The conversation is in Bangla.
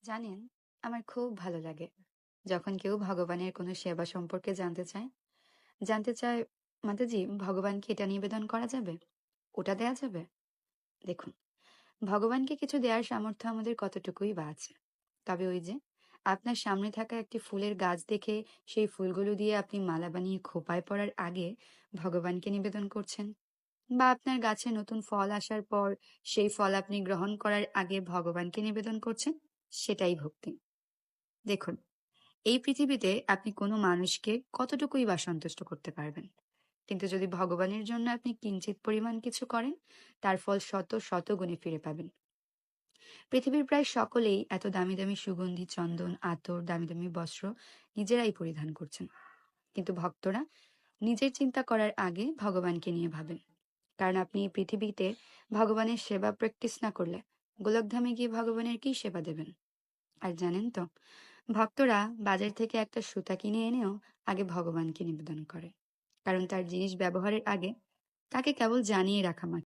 জানেন, আমার খুব ভালো লাগে যখন কেউ ভগবানের কোনো সেবা সম্পর্কে জানতে চায় মাতাজি, ভগবানকে এটা নিবেদন করা যাবে, ওটা দেয়া যাবে। দেখুন, ভগবানকে কিছু দেওয়ার সামর্থ্য আমাদের কতটুকুই বা আছে। তবে ওই যে আপনার সামনে থাকা একটি ফুলের গাছ দেখে সেই ফুলগুলো দিয়ে আপনি মালা বানিয়ে খোঁপায় পড়ার আগে ভগবানকে নিবেদন করছেন, বা আপনার গাছে নতুন ফল আসার পর সেই ফল আপনি গ্রহণ করার আগে ভগবানকে নিবেদন করছেন, সেটাই ভক্তি। দেখুন, এই পৃথিবীতে আপনি কোনো মানুষকে কতটুকুই বা সন্তুষ্ট করতে পারবেন, কিন্তু যদি ভগবানের জন্য আপনি কিঞ্চিত পরিমাণ কিছু করেন, তার ফল শত শত গুণে ফিরে পাবেন। পৃথিবীর প্রায় সকলেই এত দামি দামি সুগন্ধি চন্দন, আতর, দামি দামি বস্ত্র নিজেরাই পরিধান করছেন, কিন্তু ভক্তরা নিজের চিন্তা করার আগে ভগবানকে নিয়ে ভাবেন। কারণ আপনি এই পৃথিবীতে ভগবানের সেবা প্র্যাকটিস না করলে গোলকধামে গিয়ে ভগবানের কি সেবা দেবেন? আর জানেন তো, ভক্তরা বাজার থেকে একটা সুতা কিনে এনেও আগে ভগবানকে নিবেদন করে, কারণ তার জিনিস ব্যবহারের আগে তাকে কেবল জানিয়ে রাখা মাত্র।